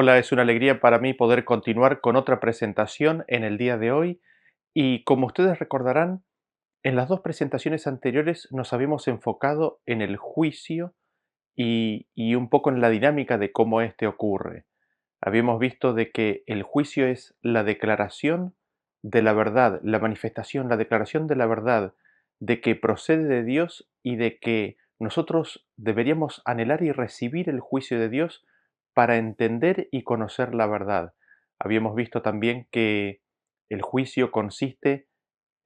Hola, es una alegría para mí poder continuar con otra presentación en el día de hoy y como ustedes recordarán, en las dos presentaciones anteriores nos habíamos enfocado en el juicio y un poco en la dinámica de cómo éste ocurre. Habíamos visto de que el juicio es la declaración de la verdad, la manifestación, la declaración de la verdad, de que procede de Dios y de que nosotros deberíamos anhelar y recibir el juicio de Dios para entender y conocer la verdad. Habíamos visto también que el juicio consiste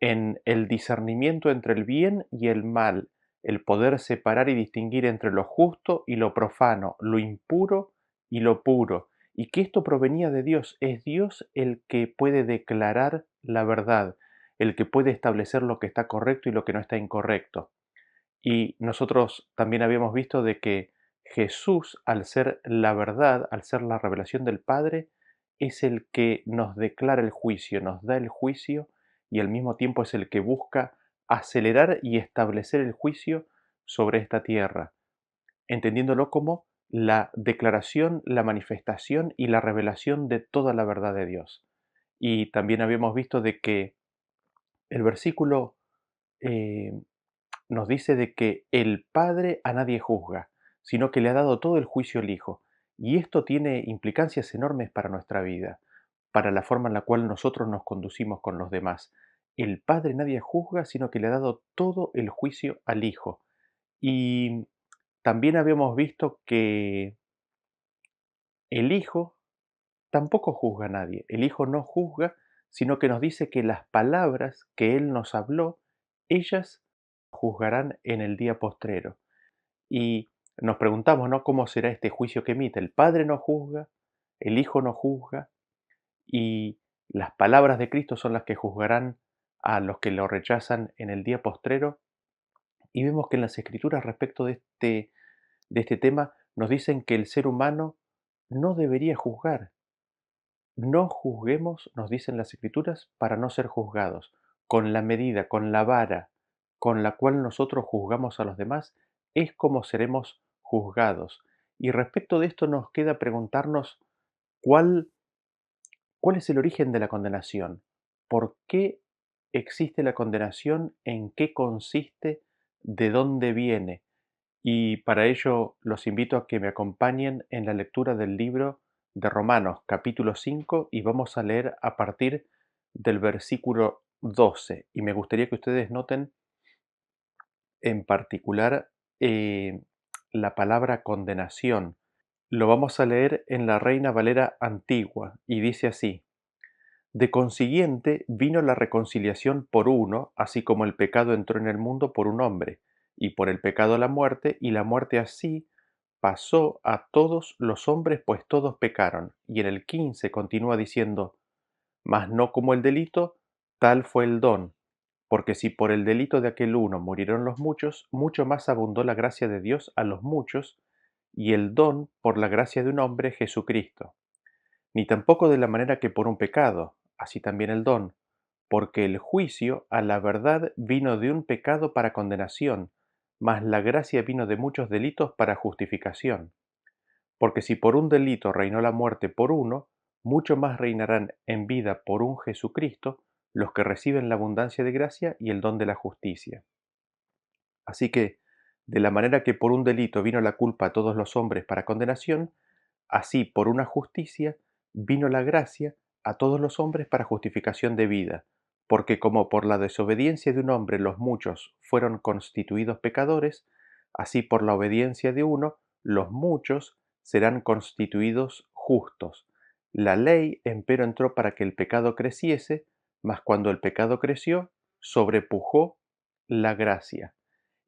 en el discernimiento entre el bien y el mal, el poder separar y distinguir entre lo justo y lo profano, lo impuro y lo puro, y que esto provenía de Dios. Es Dios el que puede declarar la verdad, el que puede establecer lo que está correcto y lo que no está incorrecto. Y nosotros también habíamos visto de que Jesús, al ser la verdad, al ser la revelación del Padre, es el que nos declara el juicio, nos da el juicio y al mismo tiempo es el que busca acelerar y establecer el juicio sobre esta tierra, entendiéndolo como la declaración, la manifestación y la revelación de toda la verdad de Dios. Y también habíamos visto de que el versículo eh, nos dice de que el Padre a nadie juzga, sino que le ha dado todo el juicio al Hijo. Y esto tiene implicancias enormes para nuestra vida, para la forma en la cual nosotros nos conducimos con los demás. El Padre nadie juzga, sino que le ha dado todo el juicio al Hijo. Y también habíamos visto que el Hijo tampoco juzga a nadie. El Hijo no juzga, sino que nos dice que las palabras que Él nos habló, ellas juzgarán en el día postrero. Y nos preguntamos, ¿no? ¿Cómo será este juicio que emite? El Padre no juzga, el Hijo no juzga, y las palabras de Cristo son las que juzgarán a los que lo rechazan en el día postrero. Y vemos que en las Escrituras respecto de este tema nos dicen que el ser humano no debería juzgar. No juzguemos, nos dicen las Escrituras, para no ser juzgados. Con la medida, con la vara con la cual nosotros juzgamos a los demás, es como seremos juzgados. Y respecto de esto nos queda preguntarnos cuál, cuál es el origen de la condenación. ¿Por qué existe la condenación? ¿En qué consiste? ¿De dónde viene? Y para ello los invito a que me acompañen en la lectura del libro de Romanos, capítulo 5, y vamos a leer a partir del versículo 12. Y me gustaría que ustedes noten en particular eh, la palabra condenación. Lo vamos a leer en la Reina Valera antigua y dice así: De consiguiente vino la reconciliación por uno, así como el pecado entró en el mundo por un hombre, y por el pecado la muerte, y la muerte así pasó a todos los hombres, pues todos pecaron. Y en el 15 continúa diciendo: Mas no como el delito, tal fue el don. Porque si por el delito de aquel uno murieron los muchos, mucho más abundó la gracia de Dios a los muchos, y el don por la gracia de un hombre, Jesucristo. Ni tampoco de la manera que por un pecado, así también el don, porque el juicio a la verdad vino de un pecado para condenación, mas la gracia vino de muchos delitos para justificación. Porque si por un delito reinó la muerte por uno, mucho más reinarán en vida por un Jesucristo los que reciben la abundancia de gracia y el don de la justicia. Así que, de la manera que por un delito vino la culpa a todos los hombres para condenación, así por una justicia vino la gracia a todos los hombres para justificación de vida, porque como por la desobediencia de un hombre los muchos fueron constituidos pecadores, así por la obediencia de uno los muchos serán constituidos justos. La ley, empero, entró para que el pecado creciese, mas cuando el pecado creció, sobrepujó la gracia.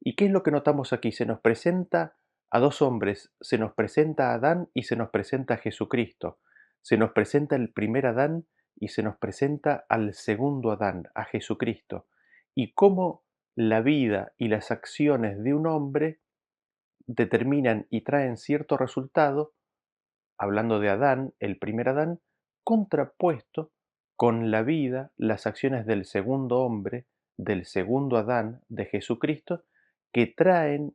¿Y qué es lo que notamos aquí? Se nos presenta a dos hombres, se nos presenta a Adán y se nos presenta a Jesucristo. Se nos presenta el primer Adán y se nos presenta al segundo Adán, a Jesucristo. Y cómo la vida y las acciones de un hombre determinan y traen cierto resultado, hablando de Adán, el primer Adán, contrapuesto con la vida, las acciones del segundo hombre, del segundo Adán, de Jesucristo, que traen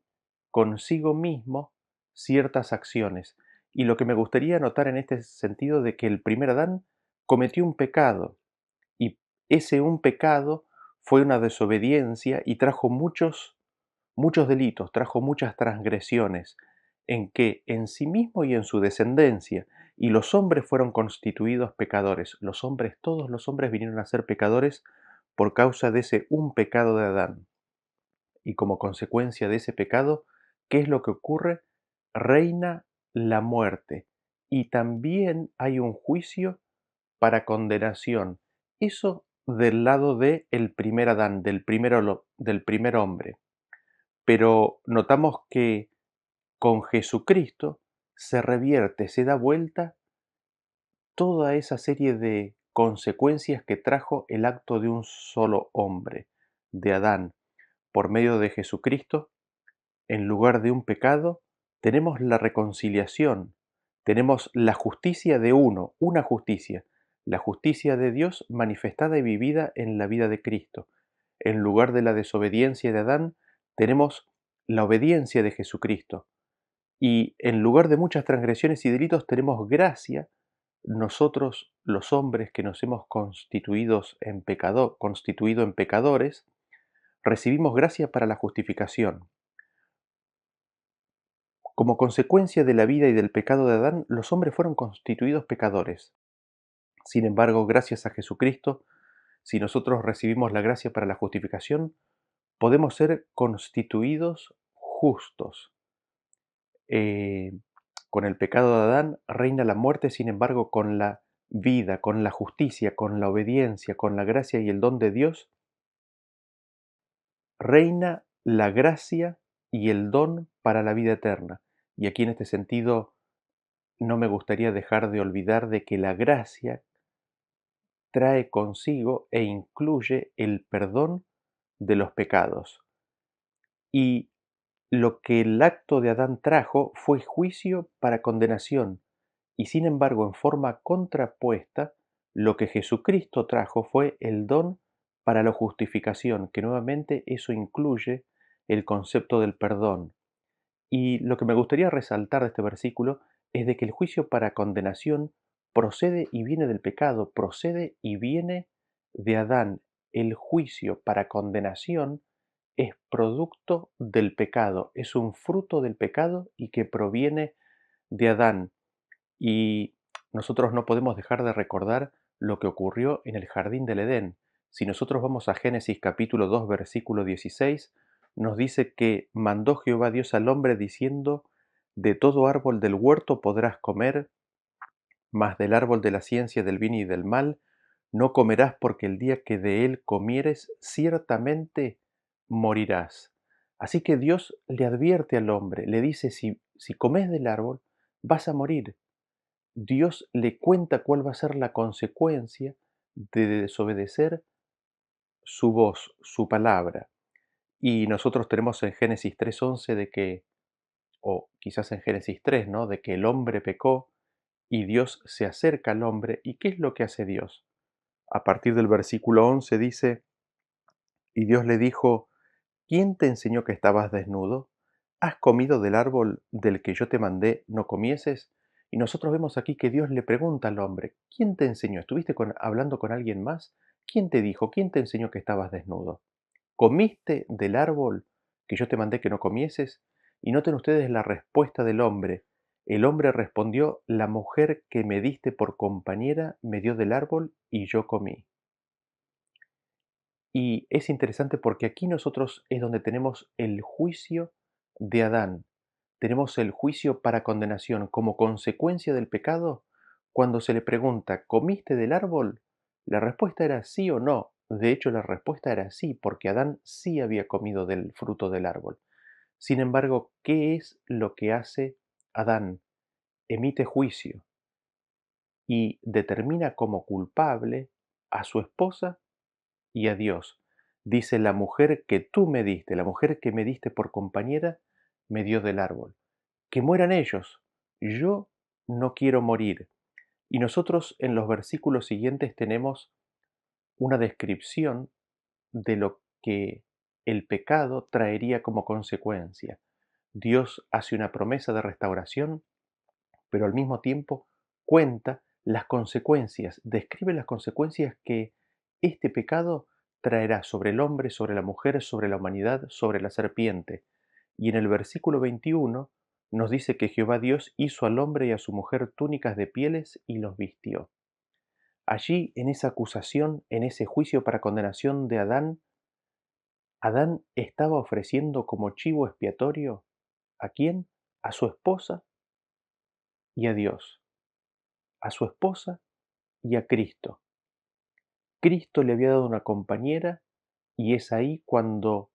consigo mismo ciertas acciones. Y lo que me gustaría anotar en este sentido de que el primer Adán cometió un pecado y ese un pecado fue una desobediencia y trajo muchos delitos, trajo muchas transgresiones, en que en sí mismo y en su descendencia, y los hombres fueron constituidos pecadores. Los hombres, todos los hombres vinieron a ser pecadores por causa de ese un pecado de Adán. Y como consecuencia de ese pecado, ¿qué es lo que ocurre? Reina la muerte. Y también hay un juicio para condenación. Eso del lado de el primer Adán, del primer hombre. Pero notamos que con Jesucristo se revierte, se da vuelta toda esa serie de consecuencias que trajo el acto de un solo hombre, de Adán. Por medio de Jesucristo, en lugar de un pecado, tenemos la reconciliación, tenemos la justicia de uno, una justicia, la justicia de Dios manifestada y vivida en la vida de Cristo. En lugar de la desobediencia de Adán, tenemos la obediencia de Jesucristo. Y en lugar de muchas transgresiones y delitos, tenemos gracia, nosotros los hombres que nos hemos constituido en pecadores, recibimos gracia para la justificación. Como consecuencia de la vida y del pecado de Adán, los hombres fueron constituidos pecadores. Sin embargo, gracias a Jesucristo, si nosotros recibimos la gracia para la justificación, podemos ser constituidos justos. Eh, con el pecado de Adán reina la muerte, sin embargo, con la vida, con la justicia, con la obediencia, con la gracia y el don de Dios, reina la gracia y el don para la vida eterna. Y aquí en este sentido no me gustaría dejar de olvidar de que la gracia trae consigo e incluye el perdón de los pecados. Y lo que el acto de Adán trajo fue juicio para condenación, y sin embargo, en forma contrapuesta, lo que Jesucristo trajo fue el don para la justificación, que nuevamente eso incluye el concepto del perdón. Y lo que me gustaría resaltar de este versículo es de que el juicio para condenación procede y viene del pecado, procede y viene de Adán. El juicio para condenación es producto del pecado, es un fruto del pecado y que proviene de Adán. Y nosotros no podemos dejar de recordar lo que ocurrió en el jardín del Edén. Si nosotros vamos a Génesis capítulo 2 versículo 16, nos dice que mandó Jehová Dios al hombre diciendo, de todo árbol del huerto podrás comer, mas del árbol de la ciencia del bien y del mal no comerás, porque el día que de él comieres ciertamente morirás. Así que Dios le advierte al hombre, le dice, si comes del árbol, vas a morir. Dios le cuenta cuál va a ser la consecuencia de desobedecer su voz, su palabra. Y nosotros tenemos en Génesis 3:11 de que, o quizás en Génesis 3, ¿no? De que el hombre pecó y Dios se acerca al hombre. ¿Y qué es lo que hace Dios? A partir del versículo 11 dice, y Dios le dijo, ¿quién te enseñó que estabas desnudo? ¿Has comido del árbol del que yo te mandé no comieses? Y nosotros vemos aquí que Dios le pregunta al hombre, ¿quién te enseñó? ¿Estuviste hablando con alguien más? ¿Quién te dijo? ¿Quién te enseñó que estabas desnudo? ¿Comiste del árbol que yo te mandé que no comieses? Y noten ustedes la respuesta del hombre. El hombre respondió, la mujer que me diste por compañera me dio del árbol y yo comí. Y es interesante porque aquí nosotros es donde tenemos el juicio de Adán. Tenemos el juicio para condenación como consecuencia del pecado. Cuando se le pregunta, ¿comiste del árbol? La respuesta era sí o no. De hecho, la respuesta era sí, porque Adán sí había comido del fruto del árbol. Sin embargo, ¿qué es lo que hace Adán? Emite juicio y determina como culpable a su esposa y a Dios. Dice, la mujer que tú me diste, la mujer que me diste por compañera, me dio del árbol. Que mueran ellos. Yo no quiero morir. Y nosotros en los versículos siguientes tenemos una descripción de lo que el pecado traería como consecuencia. Dios hace una promesa de restauración, pero al mismo tiempo cuenta las consecuencias, describe las consecuencias que este pecado traerá sobre el hombre, sobre la mujer, sobre la humanidad, sobre la serpiente. Y en el versículo 21 nos dice que Jehová Dios hizo al hombre y a su mujer túnicas de pieles y los vistió. Allí, en esa acusación, en ese juicio para condenación de Adán, Adán estaba ofreciendo como chivo expiatorio, ¿a quién? A su esposa y a Dios, a su esposa y a Cristo. Cristo le había dado una compañera y es ahí cuando,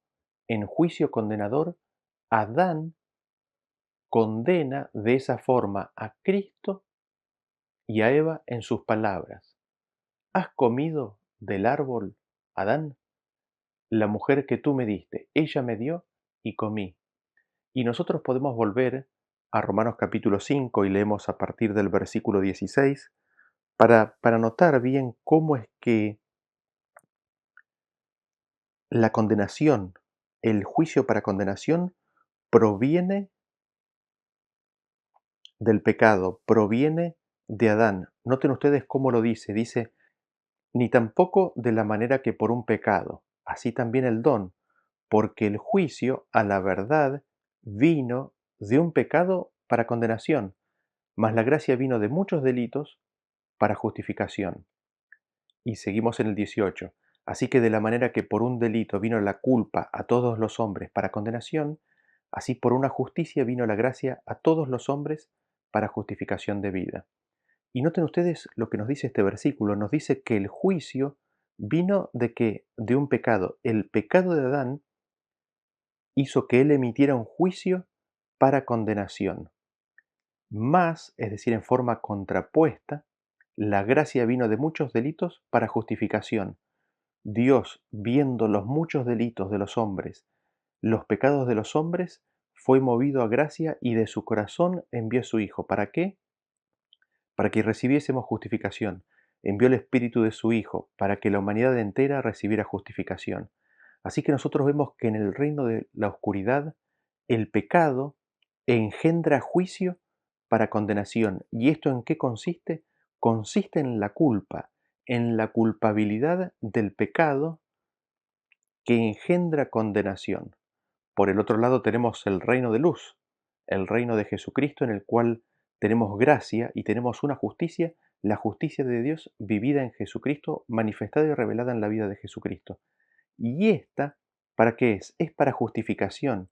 en juicio condenador, Adán condena de esa forma a Cristo y a Eva en sus palabras. ¿Has comido del árbol, Adán? La mujer que tú me diste, ella me dio y comí. Y nosotros podemos volver a Romanos capítulo 5 y leemos a partir del versículo 16 para notar bien cómo es que la condenación, el juicio para condenación, proviene del pecado, proviene de Adán. Noten ustedes cómo lo dice, ni tampoco de la manera que por un pecado, así también el don, porque el juicio a la verdad vino de un pecado para condenación, mas la gracia vino de muchos delitos para justificación. Y seguimos en el 18. Así que de la manera que por un delito vino la culpa a todos los hombres para condenación, así por una justicia vino la gracia a todos los hombres para justificación de vida. Y noten ustedes lo que nos dice este versículo. Nos dice que el juicio vino de que de un pecado. El pecado de Adán hizo que él emitiera un juicio para condenación. Más, es decir, en forma contrapuesta, la gracia vino de muchos delitos para justificación. Dios, viendo los muchos delitos de los hombres, los pecados de los hombres, fue movido a gracia y de su corazón envió a su Hijo. ¿Para qué? Para que recibiésemos justificación. Envió el Espíritu de su Hijo para que la humanidad entera recibiera justificación. Así que nosotros vemos que en el reino de la oscuridad el pecado engendra juicio para condenación. ¿Y esto en qué consiste? Consiste en la culpabilidad del pecado que engendra condenación. Por el otro lado tenemos el reino de luz, el reino de Jesucristo en el cual tenemos gracia y tenemos una justicia, la justicia de Dios vivida en Jesucristo, manifestada y revelada en la vida de Jesucristo. Y esta, ¿para qué es? Es para justificación,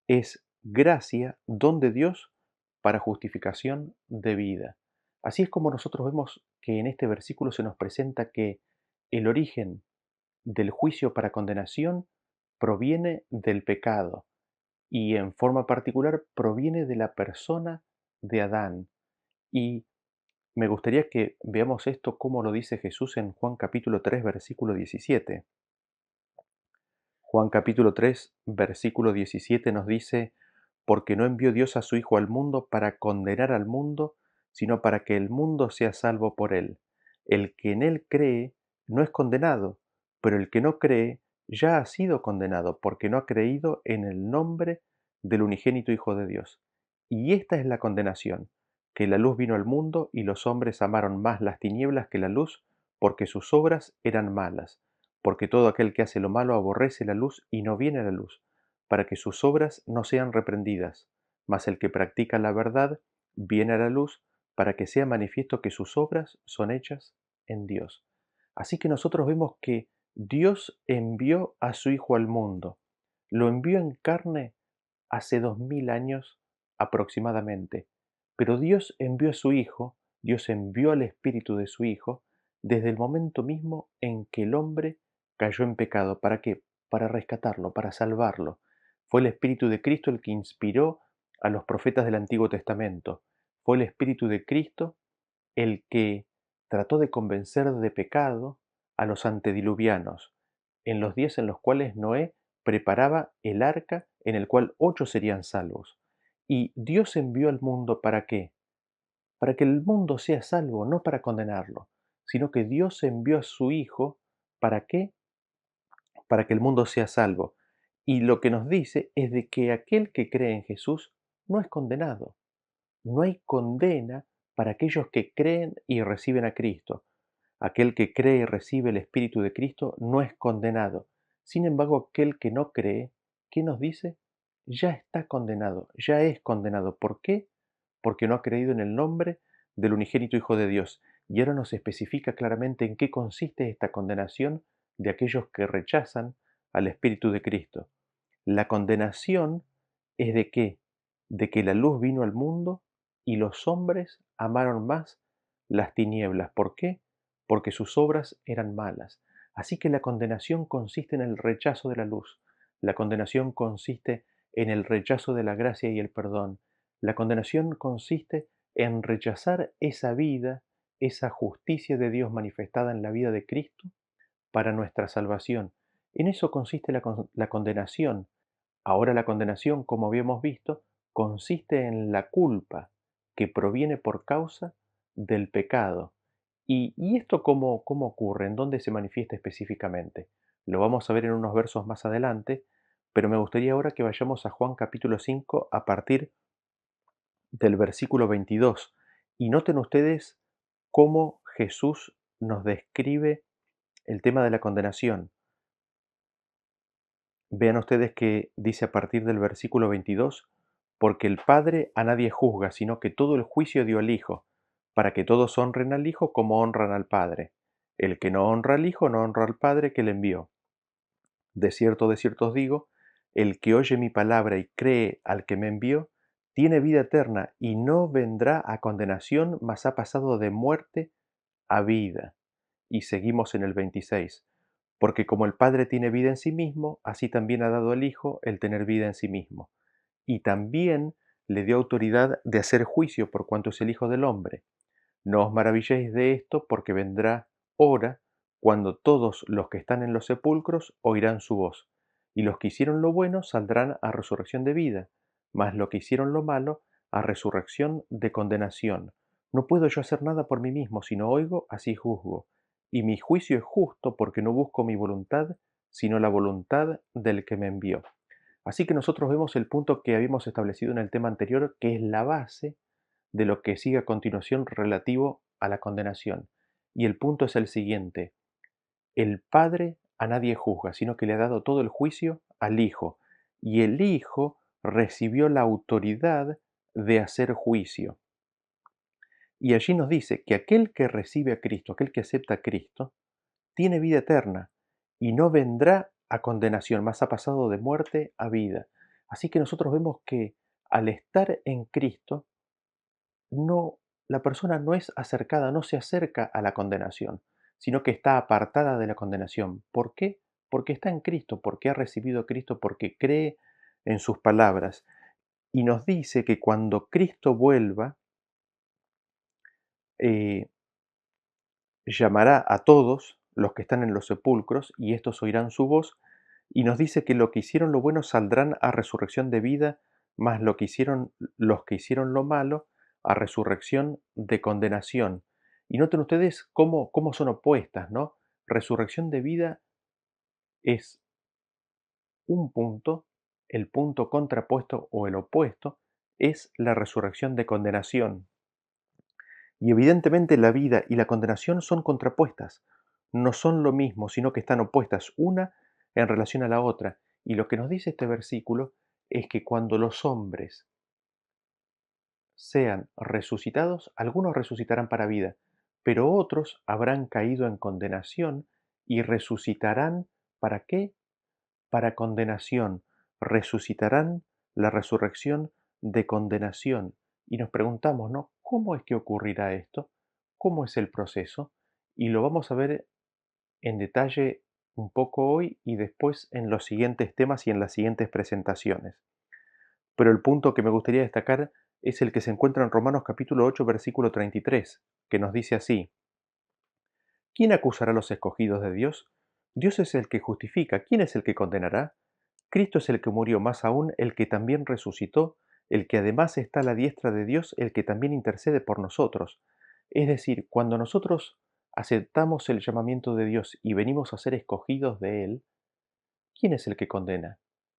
es gracia, don de Dios para justificación de vida. Así es como nosotros vemos que en este versículo se nos presenta que el origen del juicio para condenación proviene del pecado y en forma particular proviene de la persona de Adán. Y me gustaría que veamos esto como lo dice Jesús en Juan capítulo 3 versículo 17. Juan capítulo 3 versículo 17 nos dice, porque no envió Dios a su Hijo al mundo para condenar al mundo, sino para que el mundo sea salvo por él. El que en él cree no es condenado, pero el que no cree ya ha sido condenado, porque no ha creído en el nombre del unigénito Hijo de Dios. Y esta es la condenación, que la luz vino al mundo y los hombres amaron más las tinieblas que la luz, porque sus obras eran malas. Porque todo aquel que hace lo malo aborrece la luz y no viene a la luz, para que sus obras no sean reprendidas. Mas el que practica la verdad viene a la luz, para que sea manifiesto que sus obras son hechas en Dios. Así que nosotros vemos que Dios envió a su Hijo al mundo. Lo envió en carne hace 2000 años aproximadamente. Pero Dios envió a su Hijo, Dios envió al Espíritu de su Hijo, desde el momento mismo en que el hombre cayó en pecado. ¿Para qué? Para rescatarlo, para salvarlo. Fue el Espíritu de Cristo el que inspiró a los profetas del Antiguo Testamento. Fue el Espíritu de Cristo el que trató de convencer de pecado a los antediluvianos, en los días en los cuales Noé preparaba el arca en el cual 8 serían salvos. Y Dios envió al mundo ¿para qué? Para que el mundo sea salvo, no para condenarlo, sino que Dios envió a su Hijo ¿para qué? Para que el mundo sea salvo. Y lo que nos dice es de que aquel que cree en Jesús no es condenado, No hay condena para aquellos que creen y reciben a Cristo. Aquel que cree y recibe el Espíritu de Cristo no es condenado. Sin embargo, aquel que no cree, ¿qué nos dice? Ya está condenado, ya es condenado. ¿Por qué? Porque no ha creído en el nombre del unigénito Hijo de Dios. Y ahora nos especifica claramente en qué consiste esta condenación de aquellos que rechazan al Espíritu de Cristo. La condenación es de qué? De que la luz vino al mundo y los hombres amaron más las tinieblas. ¿Por qué? Porque sus obras eran malas. Así que la condenación consiste en el rechazo de la luz. La condenación consiste en el rechazo de la gracia y el perdón. La condenación consiste en rechazar esa vida, esa justicia de Dios manifestada en la vida de Cristo para nuestra salvación. En eso consiste la condenación. Ahora la condenación, como habíamos visto, consiste en la culpa que proviene por causa del pecado. ¿Y esto cómo ocurre? ¿En dónde se manifiesta específicamente? Lo vamos a ver en unos versos más adelante, pero me gustaría ahora que vayamos a Juan capítulo 5 a partir del versículo 22. Y noten ustedes cómo Jesús nos describe el tema de la condenación. Vean ustedes que dice a partir del versículo 22, porque el Padre a nadie juzga, sino que todo el juicio dio al Hijo, para que todos honren al Hijo como honran al Padre. El que no honra al Hijo no honra al Padre que le envió. De cierto os digo, el que oye mi palabra y cree al que me envió, tiene vida eterna y no vendrá a condenación, mas ha pasado de muerte a vida. Y seguimos en el 26. Porque como el Padre tiene vida en sí mismo, así también ha dado al Hijo el tener vida en sí mismo. Y también le dio autoridad de hacer juicio por cuanto es el Hijo del Hombre. No os maravilléis de esto, porque vendrá hora cuando todos los que están en los sepulcros oirán su voz, y los que hicieron lo bueno saldrán a resurrección de vida, mas los que hicieron lo malo a resurrección de condenación. No puedo yo hacer nada por mí mismo, sino oigo, así juzgo. Y mi juicio es justo porque no busco mi voluntad, sino la voluntad del que me envió. Así que nosotros vemos el punto que habíamos establecido en el tema anterior, que es la base de lo que sigue a continuación relativo a la condenación. Y el punto es el siguiente: el Padre a nadie juzga, sino que le ha dado todo el juicio al Hijo, y el Hijo recibió la autoridad de hacer juicio. Y allí nos dice que aquel que recibe a Cristo, aquel que acepta a Cristo, tiene vida eterna y no vendrá a condenación, más ha pasado de muerte a vida. Así que nosotros vemos que al estar en Cristo, no, la persona no es acercada, no se acerca a la condenación, sino que está apartada de la condenación. ¿Por qué? Porque está en Cristo, porque ha recibido a Cristo, porque cree en sus palabras. Y nos dice que cuando Cristo vuelva, eh, llamará a todos los que están en los sepulcros, y estos oirán su voz, y nos dice que lo que hicieron lo bueno saldrán a resurrección de vida, mas los que hicieron lo malo a resurrección de condenación. Y noten ustedes cómo son opuestas, ¿no? Resurrección de vida es un punto, el punto contrapuesto o el opuesto es la resurrección de condenación. Y evidentemente la vida y la condenación son contrapuestas, no son lo mismo, sino que están opuestas una en relación a la otra. Y lo que nos dice este versículo es que cuando los hombres sean resucitados, algunos resucitarán para vida, pero otros habrán caído en condenación y resucitarán ¿para qué? Para condenación. Resucitarán la resurrección de condenación. Y nos preguntamos, ¿no? ¿Cómo es que ocurrirá esto? ¿Cómo es el proceso? Y lo vamos a ver en detalle un poco hoy y después en los siguientes temas y en las siguientes presentaciones. Pero el punto que me gustaría destacar es el que se encuentra en Romanos capítulo 8, versículo 33, que nos dice así: ¿quién acusará a los escogidos de Dios? Dios es el que justifica. ¿Quién es el que condenará? Cristo es el que murió, más aún el que también resucitó, el que además está a la diestra de Dios, el que también intercede por nosotros. Es decir, cuando nosotros aceptamos el llamamiento de Dios y venimos a ser escogidos de Él, ¿quién es el que condena?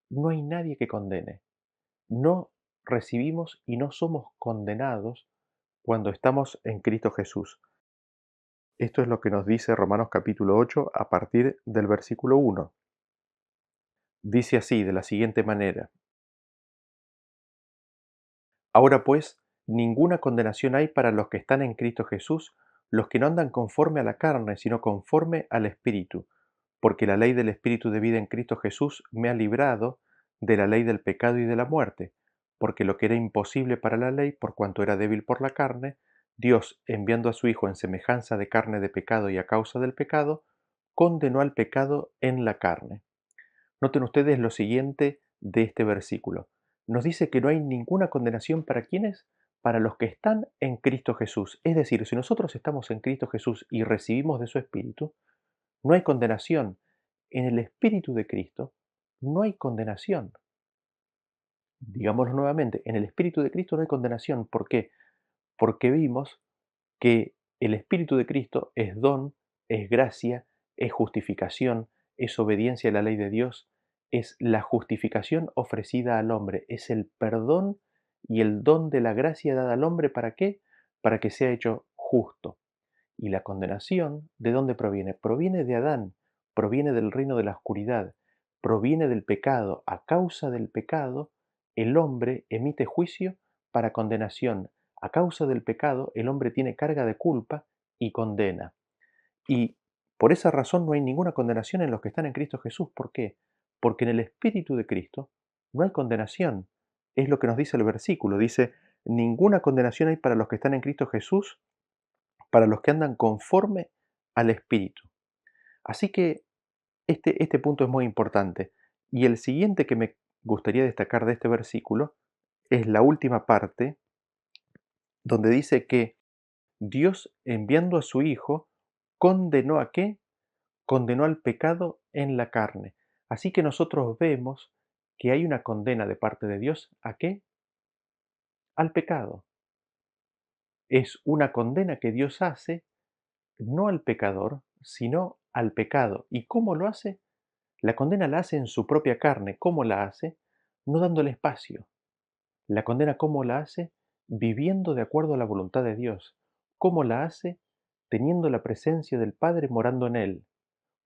No hay nadie que condene. No, recibimos y no somos condenados cuando estamos en Cristo Jesús. Esto es lo que nos dice Romanos capítulo 8 a partir del versículo 1. Dice así, de la siguiente manera: Ahora pues, ninguna condenación hay para los que están en Cristo Jesús, los que no andan conforme a la carne, sino conforme al Espíritu, porque la ley del Espíritu de vida en Cristo Jesús me ha librado de la ley del pecado y de la muerte, porque lo que era imposible para la ley, por cuanto era débil por la carne, Dios, enviando a su Hijo en semejanza de carne de pecado y a causa del pecado, condenó al pecado en la carne. Noten ustedes lo siguiente de este versículo. Nos dice que no hay ninguna condenación para quienes, para los que están en Cristo Jesús. Es decir, si nosotros estamos en Cristo Jesús y recibimos de su Espíritu, no hay condenación. En el Espíritu de Cristo no hay condenación. Digámoslo nuevamente, en el Espíritu de Cristo no hay condenación. ¿Por qué? Porque vimos que el Espíritu de Cristo es don, es gracia, es justificación, es obediencia a la ley de Dios, es la justificación ofrecida al hombre, es el perdón y el don de la gracia dada al hombre. ¿Para qué? Para que sea hecho justo. Y la condenación, ¿de dónde proviene? Proviene de Adán, proviene del reino de la oscuridad, proviene del pecado. A causa del pecado, el hombre emite juicio para condenación. A causa del pecado, el hombre tiene carga de culpa y condena. Y por esa razón no hay ninguna condenación en los que están en Cristo Jesús. ¿Por qué? Porque en el Espíritu de Cristo no hay condenación. Es lo que nos dice el versículo. Dice, ninguna condenación hay para los que están en Cristo Jesús, para los que andan conforme al Espíritu. Así que este punto es muy importante. Y el siguiente que me gustaría destacar de este versículo es la última parte, donde dice que Dios, enviando a su Hijo, condenó ¿a qué? Condenó al pecado en la carne. Así que nosotros vemos que hay una condena de parte de Dios ¿a qué? Al pecado. Es una condena que Dios hace no al pecador, sino al pecado. ¿Y cómo lo hace? La condena la hace en su propia carne. ¿Cómo la hace? No dándole espacio. La condena, ¿cómo la hace? Viviendo de acuerdo a la voluntad de Dios. ¿Cómo la hace? Teniendo la presencia del Padre morando en él.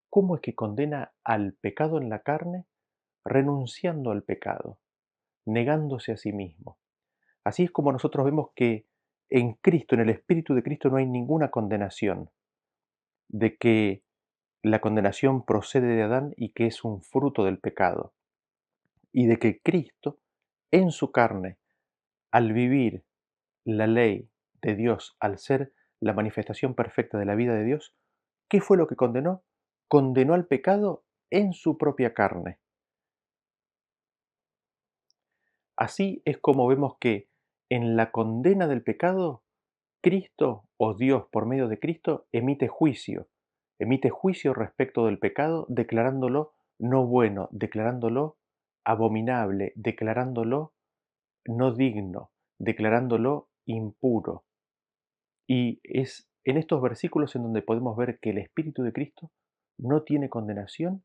¿Cómo es que condena al pecado en la carne? Renunciando al pecado, negándose a sí mismo. Así es como nosotros vemos que en Cristo, en el Espíritu de Cristo, no hay ninguna condenación, de que la condenación procede de Adán y que es un fruto del pecado, y de que Cristo, en su carne, al vivir la ley de Dios, al ser la manifestación perfecta de la vida de Dios, ¿qué fue lo que condenó? Condenó al pecado en su propia carne. Así es como vemos que en la condena del pecado, Cristo o Dios por medio de Cristo emite juicio respecto del pecado, declarándolo no bueno, declarándolo abominable, declarándolo no digno, declarándolo impuro. Y es en estos versículos en donde podemos ver que el Espíritu de Cristo no tiene condenación,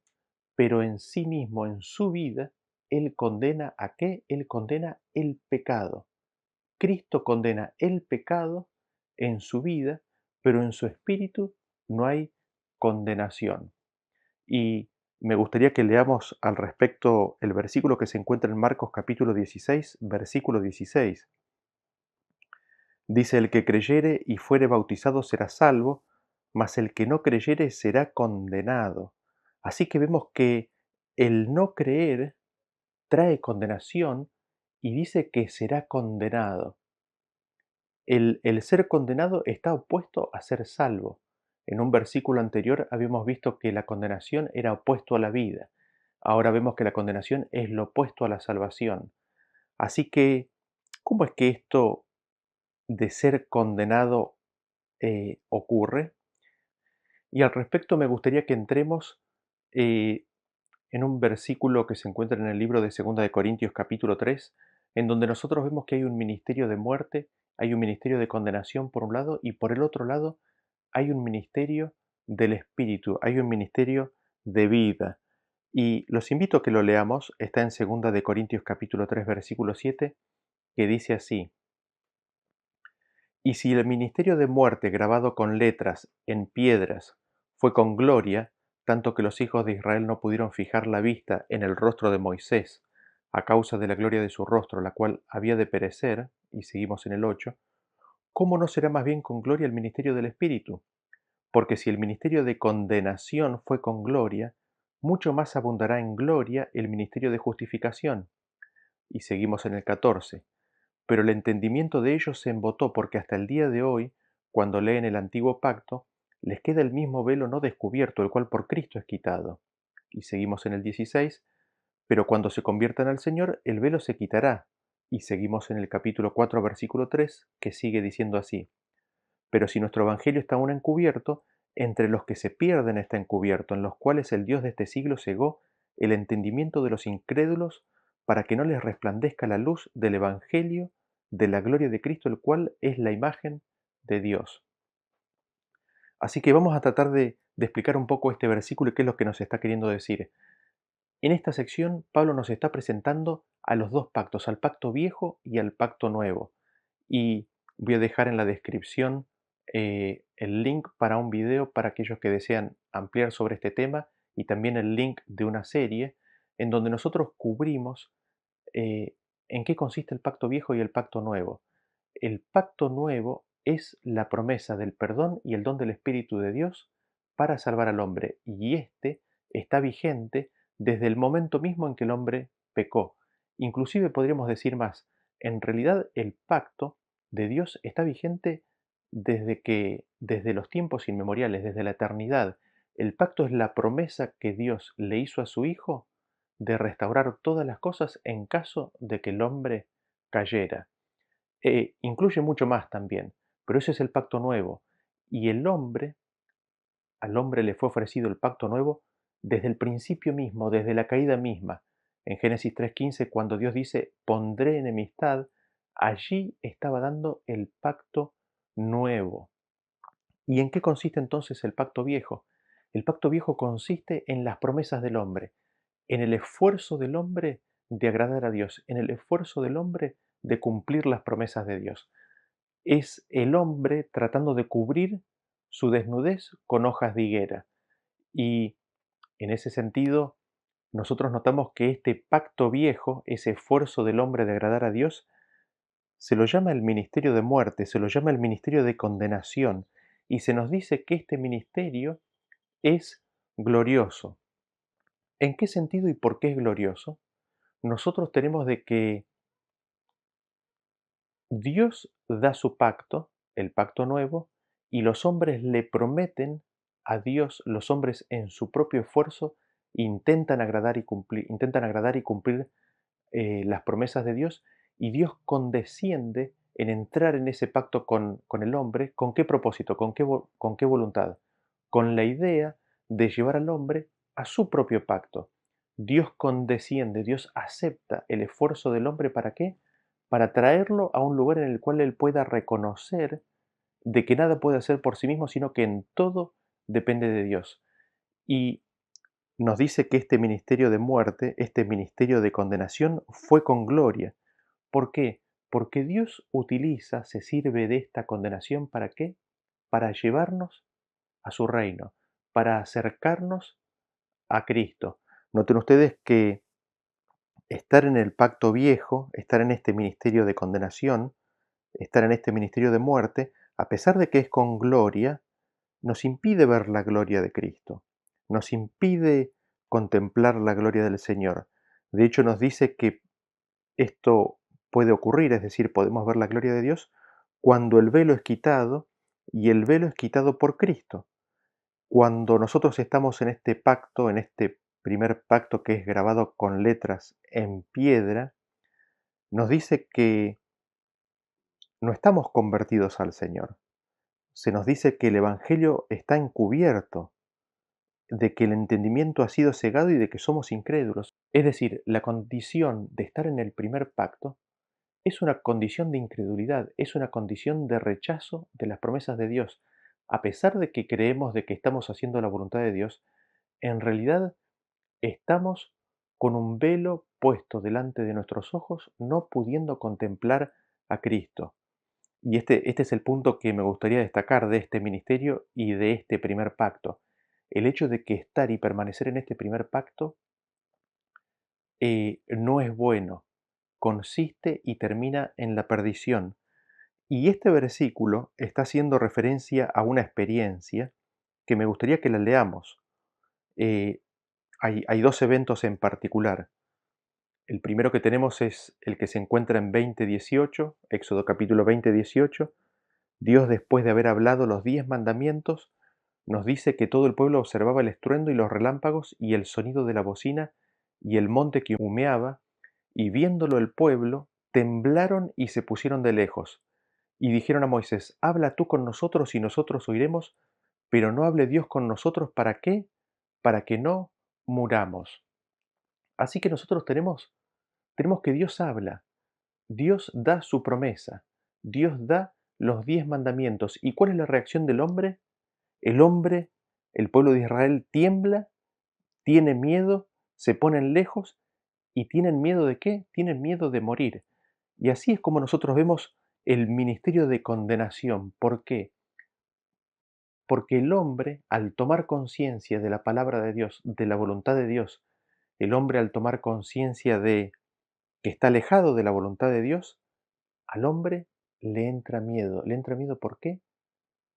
pero en sí mismo, en su vida, Él condena ¿a qué? Él condena el pecado. Cristo condena el pecado en su vida, pero en su espíritu no hay condenación. Y me gustaría que leamos al respecto el versículo que se encuentra en Marcos capítulo 16, versículo 16. Dice, el que creyere y fuere bautizado será salvo, mas el que no creyere será condenado. Así que vemos que el no creer trae condenación y dice que será condenado. El ser condenado está opuesto a ser salvo. En un versículo anterior habíamos visto que la condenación era opuesto a la vida. Ahora vemos que la condenación es lo opuesto a la salvación. Así que, ¿cómo es que esto de ser condenado ocurre? Y al respecto me gustaría que entremos eh, en un versículo que se encuentra en el libro de Segunda de Corintios capítulo 3, en donde nosotros vemos que hay un ministerio de muerte, hay un ministerio de condenación por un lado, y por el otro lado hay un ministerio del Espíritu, hay un ministerio de vida. Y los invito a que lo leamos, está en Segunda de Corintios capítulo 3 versículo 7, que dice así: Y si el ministerio de muerte grabado con letras en piedras fue con gloria, tanto que los hijos de Israel no pudieron fijar la vista en el rostro de Moisés, a causa de la gloria de su rostro, la cual había de perecer, y seguimos en el 8, ¿cómo no será más bien con gloria el ministerio del Espíritu? Porque si el ministerio de condenación fue con gloria, mucho más abundará en gloria el ministerio de justificación. Y seguimos en el 14. Pero el entendimiento de ellos se embotó porque hasta el día de hoy, cuando leen el antiguo pacto, les queda el mismo velo no descubierto, el cual por Cristo es quitado. Y seguimos en el 16, pero cuando se conviertan al Señor, el velo se quitará. Y seguimos en el capítulo 4, versículo 3, que sigue diciendo así: Pero si nuestro evangelio está aún encubierto, entre los que se pierden está encubierto, en los cuales el Dios de este siglo cegó el entendimiento de los incrédulos, para que no les resplandezca la luz del evangelio de la gloria de Cristo, el cual es la imagen de Dios. Así que vamos a tratar de explicar un poco este versículo y qué es lo que nos está queriendo decir. En esta sección, Pablo nos está presentando a los dos pactos, al pacto viejo y al pacto nuevo. Y voy a dejar en la descripción el link para un video para aquellos que desean ampliar sobre este tema, y también el link de una serie en donde nosotros cubrimos en qué consiste el pacto viejo y el pacto nuevo. El pacto nuevo es la promesa del perdón y el don del Espíritu de Dios para salvar al hombre, y este está vigente desde el momento mismo en que el hombre pecó. Inclusive podríamos decir más: en realidad el pacto de Dios está vigente desde los tiempos inmemoriales, desde la eternidad. El pacto es la promesa que Dios le hizo a su Hijo de restaurar todas las cosas en caso de que el hombre cayera. Incluye mucho más también, pero ese es el pacto nuevo. Y al hombre le fue ofrecido el pacto nuevo desde el principio mismo, desde la caída misma. En Génesis 3:15, cuando Dios dice, pondré enemistad, allí estaba dando el pacto nuevo. ¿Y en qué consiste entonces el pacto viejo? El pacto viejo consiste en las promesas del hombre, en el esfuerzo del hombre de agradar a Dios, en el esfuerzo del hombre de cumplir las promesas de Dios. Es el hombre tratando de cubrir su desnudez con hojas de higuera. Y en ese sentido, nosotros notamos que este pacto viejo, ese esfuerzo del hombre de agradar a Dios, se lo llama el ministerio de muerte, se lo llama el ministerio de condenación, y se nos dice que este ministerio es glorioso. ¿En qué sentido y por qué es glorioso? Nosotros tenemos de que Dios da su pacto, el pacto nuevo, y los hombres le prometen a Dios, los hombres en su propio esfuerzo intentan agradar y cumplir las promesas de Dios, y Dios condesciende en entrar en ese pacto con el hombre. ¿Con qué propósito? ¿Con qué voluntad? Con la idea de llevar al hombre a su propio pacto. Dios condesciende, Dios acepta el esfuerzo del hombre. ¿Para qué? Para traerlo a un lugar en el cual él pueda reconocer de que nada puede hacer por sí mismo, sino que en todo depende de Dios. Y nos dice que este ministerio de muerte, este ministerio de condenación, fue con gloria. ¿Por qué? Porque Dios se sirve de esta condenación. ¿Para qué? Para llevarnos a su reino, para acercarnos a Cristo. Noten ustedes que estar en el pacto viejo, estar en este ministerio de condenación, estar en este ministerio de muerte, a pesar de que es con gloria, nos impide ver la gloria de Cristo, nos impide contemplar la gloria del Señor. De hecho, nos dice que esto puede ocurrir, es decir, podemos ver la gloria de Dios cuando el velo es quitado, y el velo es quitado por Cristo. Cuando nosotros estamos en este pacto, en este primer pacto que es grabado con letras en piedra, nos dice que no estamos convertidos al Señor. Se nos dice que el Evangelio está encubierto, de que el entendimiento ha sido cegado y de que somos incrédulos. Es decir, la condición de estar en el primer pacto es una condición de incredulidad, es una condición de rechazo de las promesas de Dios. A pesar de que creemos de que estamos haciendo la voluntad de Dios, en realidad estamos con un velo puesto delante de nuestros ojos, no pudiendo contemplar a Cristo. Y este es el punto que me gustaría destacar de este ministerio y de este primer pacto. El hecho de que estar y permanecer en este primer pacto no es bueno, consiste y termina en la perdición. Y este versículo está haciendo referencia a una experiencia que me gustaría que la leamos. Eh, hay dos eventos en particular. El primero que tenemos es el que se encuentra en 20:18, Éxodo capítulo 20:18. Dios, después de haber hablado los 10 mandamientos, nos dice que todo el pueblo observaba el estruendo y los relámpagos y el sonido de la bocina y el monte que humeaba, y viéndolo el pueblo, temblaron y se pusieron de lejos. Y dijeron a Moisés: habla tú con nosotros y nosotros oiremos, pero no hable Dios con nosotros. ¿Para qué? Para que no muramos. Así que nosotros tenemos que Dios habla, Dios da su promesa, Dios da los 10 mandamientos. ¿Y cuál es la reacción del hombre? El hombre, el pueblo de Israel tiembla, tiene miedo, se ponen lejos y tienen miedo ¿de qué? Tienen miedo de morir. Y así es como nosotros vemos el ministerio de condenación. ¿Por qué? Porque el hombre, al tomar conciencia de la palabra de Dios, de la voluntad de Dios, el hombre al tomar conciencia de que está alejado de la voluntad de Dios, al hombre le entra miedo. ¿Le entra miedo por qué?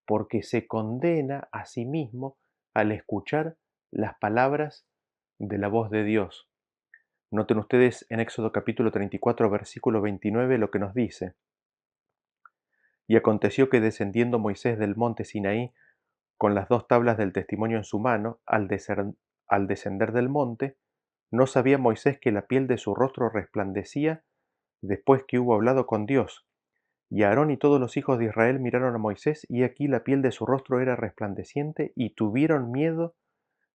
Porque se condena a sí mismo al escuchar las palabras de la voz de Dios. Noten ustedes en Éxodo capítulo 34, versículo 29 lo que nos dice. Y aconteció que descendiendo Moisés del monte Sinaí con las 2 tablas del testimonio en su mano, al descender del monte, no sabía Moisés que la piel de su rostro resplandecía después que hubo hablado con Dios. Y Aarón y todos los hijos de Israel miraron a Moisés, y aquí la piel de su rostro era resplandeciente, y tuvieron miedo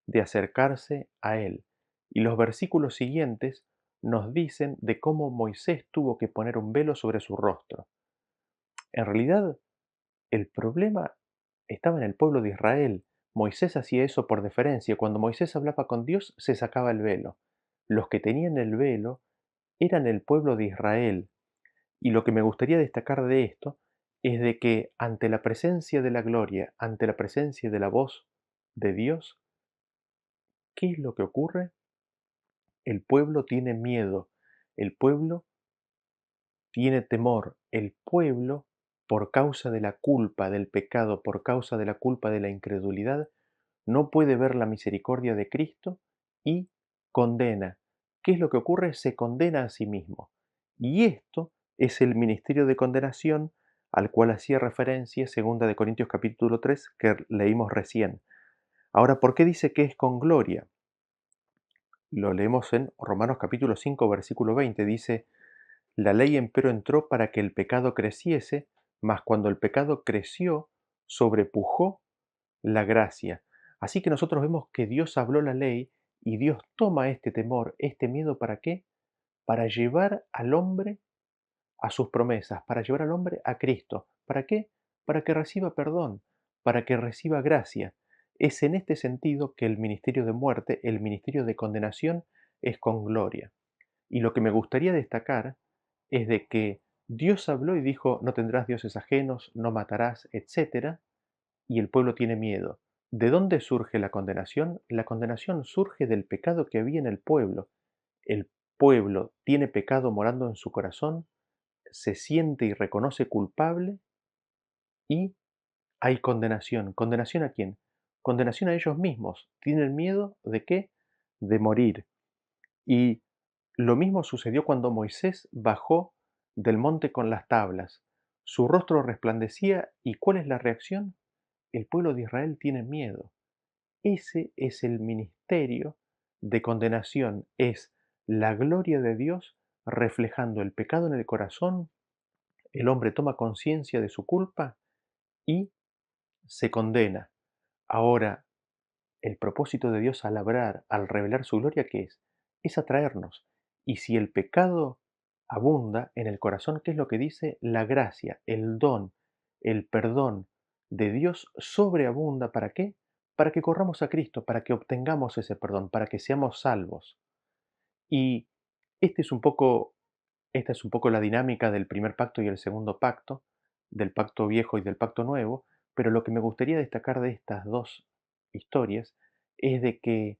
de acercarse a él. Y los versículos siguientes nos dicen de cómo Moisés tuvo que poner un velo sobre su rostro. En realidad, el problema estaba en el pueblo de Israel. Moisés hacía eso por deferencia. Cuando Moisés hablaba con Dios, se sacaba el velo. Los que tenían el velo eran el pueblo de Israel. Y lo que me gustaría destacar de esto es de que ante la presencia de la gloria, ante la presencia de la voz de Dios, ¿qué es lo que ocurre? El pueblo tiene miedo, el pueblo tiene temor, el pueblo, por causa de la culpa, del pecado, por causa de la culpa de la incredulidad, no puede ver la misericordia de Cristo y condena. ¿Qué es lo que ocurre? Se condena a sí mismo. Y esto es el ministerio de condenación al cual hacía referencia 2 Corintios capítulo 3 que leímos recién. Ahora, ¿por qué dice que es con gloria? Lo leemos en Romanos capítulo 5 versículo 20. Dice: la ley empero entró para que el pecado creciese, mas cuando el pecado creció, sobrepujó la gracia. Así que nosotros vemos que Dios habló la ley y Dios toma este temor, este miedo, ¿para qué? Para llevar al hombre a sus promesas, para llevar al hombre a Cristo. ¿Para qué? Para que reciba perdón, para que reciba gracia. Es en este sentido que el ministerio de muerte, el ministerio de condenación, es con gloria. Y lo que me gustaría destacar es de que Dios habló y dijo: no tendrás dioses ajenos, no matarás, etcétera, y el pueblo tiene miedo. ¿De dónde surge la condenación? La condenación surge del pecado que había en el pueblo. El pueblo tiene pecado morando en su corazón, se siente y reconoce culpable y hay condenación. ¿Condenación a quién? Condenación a ellos mismos. Tienen miedo de qué? De morir. Y lo mismo sucedió cuando Moisés bajó del monte con las tablas. Su rostro resplandecía y ¿cuál es la reacción? El pueblo de Israel tiene miedo. Ese es el ministerio de condenación, es la gloria de Dios reflejando el pecado en el corazón, el hombre toma conciencia de su culpa y se condena. Ahora, el propósito de Dios al hablar, al revelar su gloria, ¿qué es? Es atraernos. Y si el pecado abunda en el corazón, ¿qué es lo que dice? La gracia, el don, el perdón de Dios sobreabunda. ¿Para qué? Para que corramos a Cristo, para que obtengamos ese perdón, para que seamos salvos. Y este es un poco, esta es un poco la dinámica del primer pacto y el segundo pacto, del pacto viejo y del pacto nuevo, pero lo que me gustaría destacar de estas dos historias es de que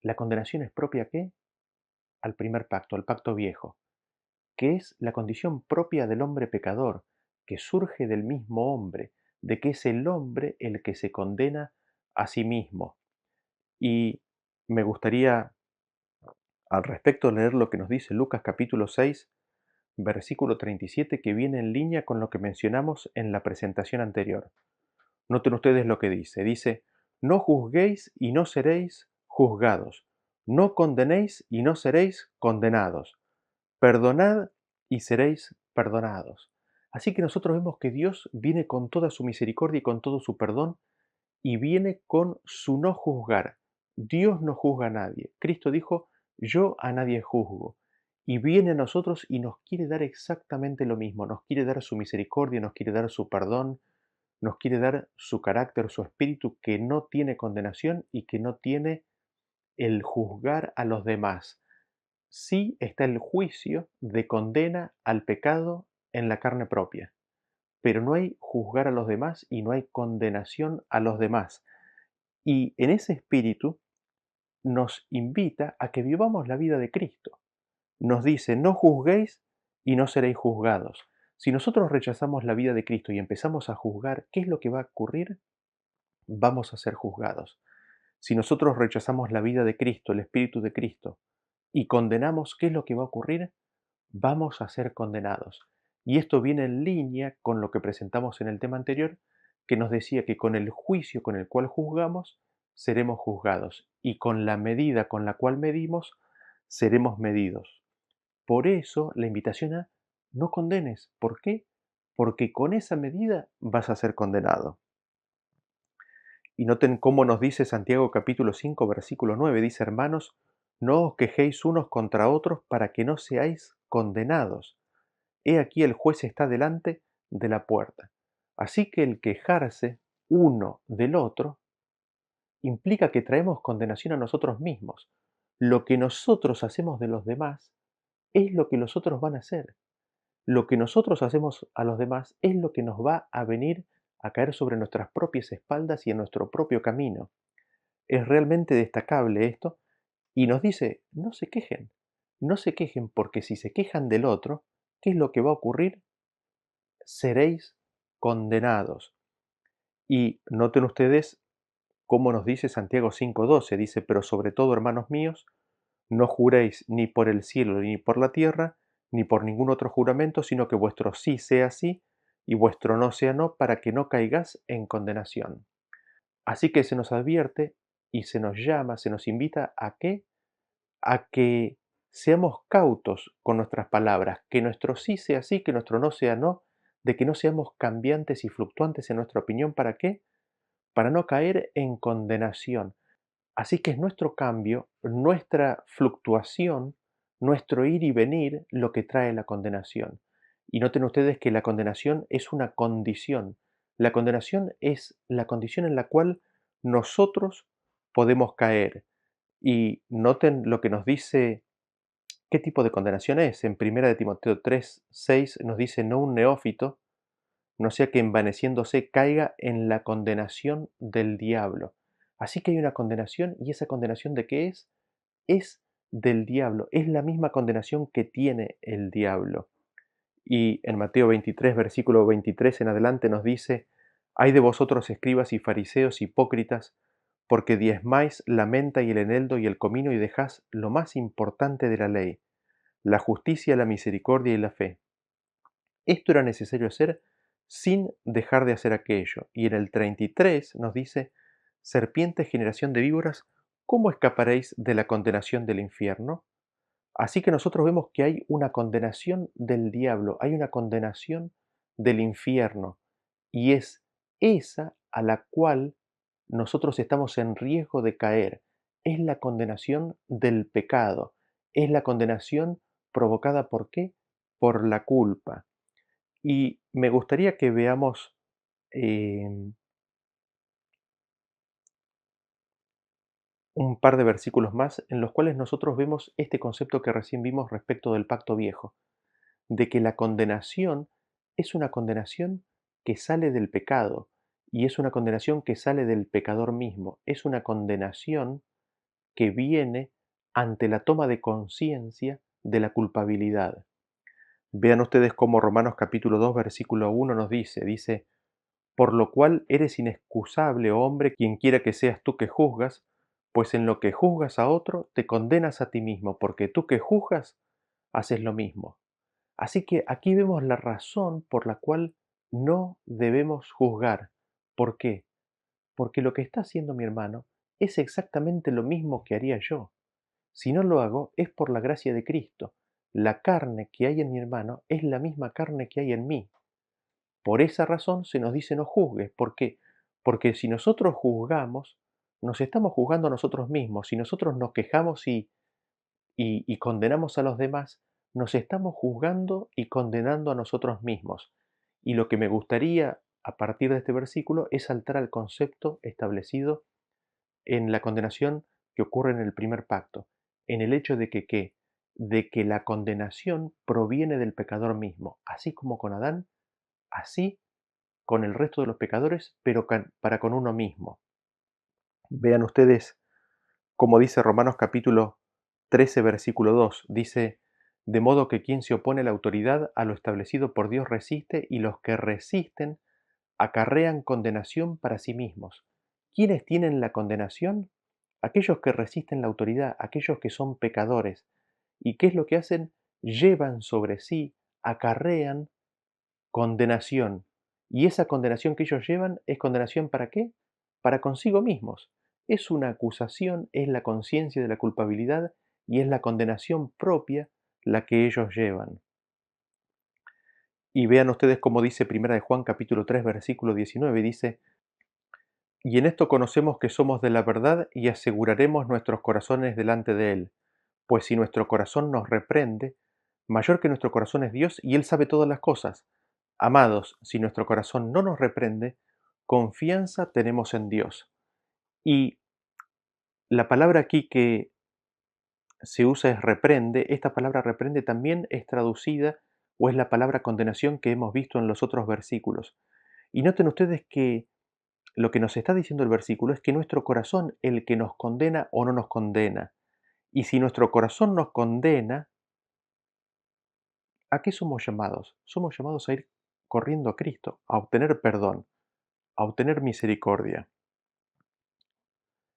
la condenación es propia ¿qué? Al primer pacto, al pacto viejo, que es la condición propia del hombre pecador, que surge del mismo hombre, de que es el hombre el que se condena a sí mismo. Y me gustaría al respecto leer lo que nos dice Lucas capítulo 6, versículo 37, que viene en línea con lo que mencionamos en la presentación anterior. Noten ustedes lo que dice. Dice, no juzguéis y no seréis juzgados. No condenéis y no seréis condenados. Perdonad y seréis perdonados. Así que nosotros vemos que Dios viene con toda su misericordia y con todo su perdón y viene con su no juzgar. Dios no juzga a nadie. Cristo dijo, yo a nadie juzgo. Y viene a nosotros y nos quiere dar exactamente lo mismo. Nos quiere dar su misericordia, nos quiere dar su perdón, nos quiere dar su carácter, su espíritu que no tiene condenación y que no tiene el juzgar a los demás. Sí está el juicio de condena al pecado en la carne propia, pero no hay juzgar a los demás y no hay condenación a los demás. Y en ese espíritu nos invita a que vivamos la vida de Cristo. Nos dice, no juzguéis y no seréis juzgados. Si nosotros rechazamos la vida de Cristo y empezamos a juzgar, ¿qué es lo que va a ocurrir? Vamos a ser juzgados. Si nosotros rechazamos la vida de Cristo, el Espíritu de Cristo, y condenamos, ¿qué es lo que va a ocurrir? Vamos a ser condenados. Y esto viene en línea con lo que presentamos en el tema anterior, que nos decía que con el juicio con el cual juzgamos, seremos juzgados, y con la medida con la cual medimos, seremos medidos. Por eso la invitación a no condenes. ¿Por qué? Porque con esa medida vas a ser condenado. Y noten cómo nos dice Santiago capítulo 5 versículo 9. Dice, hermanos, no os quejéis unos contra otros para que no seáis condenados. He aquí el juez está delante de la puerta. Así que el quejarse uno del otro implica que traemos condenación a nosotros mismos. Lo que nosotros hacemos de los demás es lo que los otros van a hacer. Lo que nosotros hacemos a los demás es lo que nos va a venir a caer sobre nuestras propias espaldas y en nuestro propio camino. Es realmente destacable esto y nos dice, no se quejen, no se quejen porque si se quejan del otro, ¿qué es lo que va a ocurrir? Seréis condenados. Y noten ustedes cómo nos dice Santiago 5:12, dice, pero sobre todo, hermanos míos, no juréis ni por el cielo ni por la tierra, ni por ningún otro juramento, sino que vuestro sí sea sí y vuestro no sea no, para que no caigas en condenación. Así que se nos advierte y se nos llama, se nos invita a qué? A que seamos cautos con nuestras palabras, que nuestro sí sea sí, que nuestro no sea no, de que no seamos cambiantes y fluctuantes en nuestra opinión. ¿Para qué? Para no caer en condenación. Así que es nuestro cambio, nuestra fluctuación, nuestro ir y venir lo que trae la condenación. Y noten ustedes que la condenación es una condición. La condenación es la condición en la cual nosotros podemos caer. Y noten lo que nos dice, qué tipo de condenación es. En Primera de Timoteo 3:6 nos dice, no un neófito, no sea que envaneciéndose caiga en la condenación del diablo. Así que hay una condenación, y esa condenación ¿de qué es? Es del diablo, es la misma condenación que tiene el diablo. Y en Mateo 23, versículo 23 en adelante nos dice, ay de vosotros escribas y fariseos hipócritas, porque diezmáis la menta y el eneldo y el comino y dejás lo más importante de la ley, la justicia, la misericordia y la fe. Esto era necesario hacer sin dejar de hacer aquello. Y en el 33 nos dice, serpiente generación de víboras, ¿cómo escaparéis de la condenación del infierno? Así que nosotros vemos que hay una condenación del diablo, hay una condenación del infierno, y es esa a la cual nosotros estamos en riesgo de caer. Es la condenación del pecado, es la condenación provocada ¿por qué? Por la culpa. Y me gustaría que veamos, em, un par de versículos más en los cuales nosotros vemos este concepto que recién vimos respecto del pacto viejo, de que la condenación es una condenación que sale del pecado y es una condenación que sale del pecador mismo, es una condenación que viene ante la toma de conciencia de la culpabilidad. Vean ustedes cómo Romanos capítulo 2 versículo 1 nos dice, por lo cual eres inexcusable, oh hombre, quien quiera que seas tú que juzgas, pues en lo que juzgas a otro, te condenas a ti mismo, porque tú que juzgas, haces lo mismo. Así que aquí vemos la razón por la cual no debemos juzgar. ¿Por qué? Porque lo que está haciendo mi hermano es exactamente lo mismo que haría yo. Si no lo hago, es por la gracia de Cristo. La carne que hay en mi hermano es la misma carne que hay en mí. Por esa razón se nos dice no juzgues. ¿Por qué? Porque si nosotros juzgamos, nos estamos juzgando a nosotros mismos. Si nosotros nos quejamos y condenamos a los demás, nos estamos juzgando y condenando a nosotros mismos. Y lo que me gustaría a partir de este versículo es saltar al concepto establecido en la condenación que ocurre en el primer pacto, en el hecho de que ¿qué? De que la condenación proviene del pecador mismo, así como con Adán, así con el resto de los pecadores, pero para con uno mismo. Vean ustedes como dice Romanos capítulo 13, versículo 2, dice, de modo que quien se opone a la autoridad, a lo establecido por Dios resiste, y los que resisten acarrean condenación para sí mismos. ¿Quiénes tienen la condenación? Aquellos que resisten la autoridad, aquellos que son pecadores. ¿Y qué es lo que hacen? Llevan sobre sí, acarrean condenación. Y esa condenación que ellos llevan es condenación ¿para qué? Para consigo mismos. Es una acusación, es la conciencia de la culpabilidad y es la condenación propia la que ellos llevan. Y vean ustedes cómo dice Primera de Juan capítulo 3 versículo 19, dice, y en esto conocemos que somos de la verdad y aseguraremos nuestros corazones delante de Él, pues si nuestro corazón nos reprende, mayor que nuestro corazón es Dios y Él sabe todas las cosas. Amados, si nuestro corazón no nos reprende, confianza tenemos en Dios. Y la palabra aquí que se usa es reprende, esta palabra reprende también es traducida o es la palabra condenación que hemos visto en los otros versículos. Y noten ustedes que lo que nos está diciendo el versículo es que nuestro corazón el que nos condena o no nos condena. Y si nuestro corazón nos condena, ¿a qué somos llamados? Somos llamados a ir corriendo a Cristo, a obtener perdón, a obtener misericordia.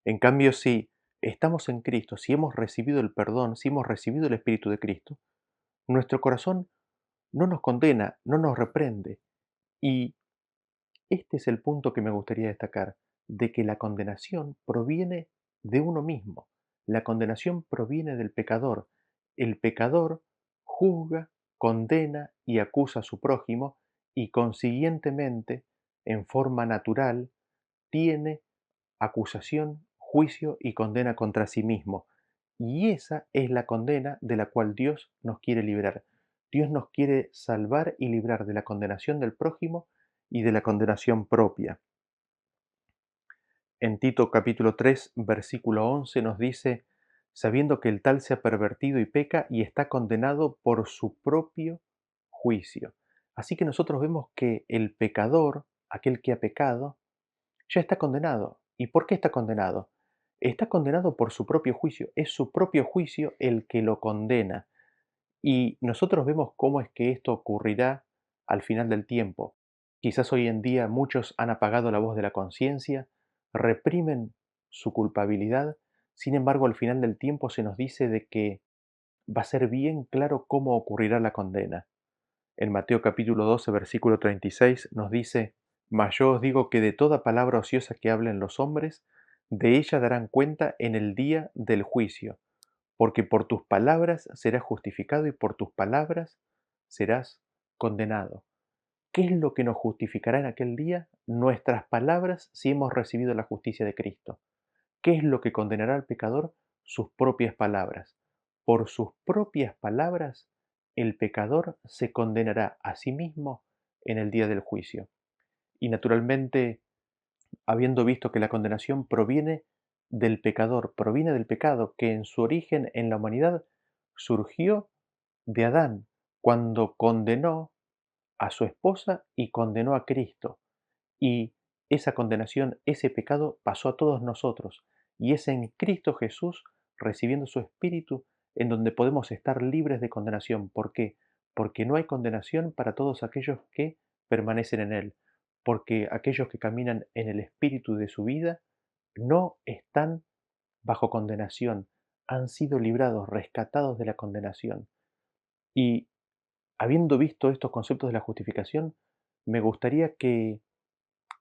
En cambio, si estamos en Cristo, si hemos recibido el perdón, si hemos recibido el Espíritu de Cristo, nuestro corazón no nos condena, no nos reprende. Y este es el punto que me gustaría destacar, de que la condenación proviene de uno mismo. La condenación proviene del pecador. El pecador juzga, condena y acusa a su prójimo y consiguientemente, en forma natural, tiene acusación, juicio y condena contra sí mismo. Y esa es la condena de la cual Dios nos quiere librar. Dios nos quiere salvar y librar de la condenación del prójimo y de la condenación propia. En Tito capítulo 3, versículo 11 nos dice, sabiendo que el tal se ha pervertido y peca y está condenado por su propio juicio. Así que nosotros vemos que el pecador, aquel que ha pecado, ya está condenado. ¿Y por qué está condenado? Está condenado por su propio juicio. Es su propio juicio el que lo condena. Y nosotros vemos cómo es que esto ocurrirá al final del tiempo. Quizás hoy en día muchos han apagado la voz de la conciencia, reprimen su culpabilidad, sin embargo al final del tiempo se nos dice de que va a ser bien claro cómo ocurrirá la condena. En Mateo capítulo 12, versículo 36 nos dice, mas yo os digo que de toda palabra ociosa que hablen los hombres, de ella darán cuenta en el día del juicio, porque por tus palabras serás justificado y por tus palabras serás condenado. ¿Qué es lo que nos justificará en aquel día? Nuestras palabras si hemos recibido la justicia de Cristo. ¿Qué es lo que condenará al pecador? Sus propias palabras. Por sus propias palabras, el pecador se condenará a sí mismo en el día del juicio. Y naturalmente, habiendo visto que la condenación proviene del pecador, proviene del pecado, que en su origen en la humanidad surgió de Adán, cuando condenó a su esposa y condenó a Cristo. Y esa condenación, ese pecado pasó a todos nosotros. Y es en Cristo Jesús, recibiendo su Espíritu, en donde podemos estar libres de condenación. ¿Por qué? Porque no hay condenación para todos aquellos que permanecen en Él. Porque aquellos que caminan en el Espíritu de su vida no están bajo condenación, han sido librados, rescatados de la condenación. Y habiendo visto estos conceptos de la justificación, me gustaría que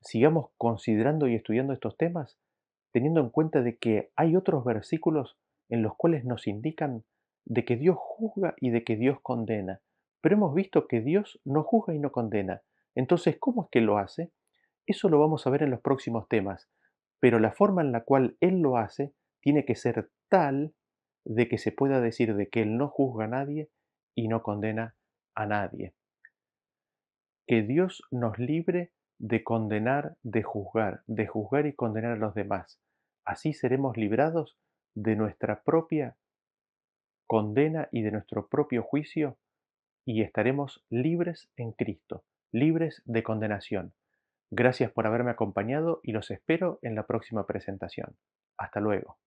sigamos considerando y estudiando estos temas, teniendo en cuenta de que hay otros versículos en los cuales nos indican de que Dios juzga y de que Dios condena. Pero hemos visto que Dios no juzga y no condena. Entonces, ¿cómo es que lo hace? Eso lo vamos a ver en los próximos temas. Pero la forma en la cual Él lo hace tiene que ser tal de que se pueda decir de que Él no juzga a nadie y no condena a nadie. Que Dios nos libre de condenar, de juzgar y condenar a los demás. Así seremos librados de nuestra propia condena y de nuestro propio juicio y estaremos libres en Cristo, libres de condenación. Gracias por haberme acompañado y los espero en la próxima presentación. Hasta luego.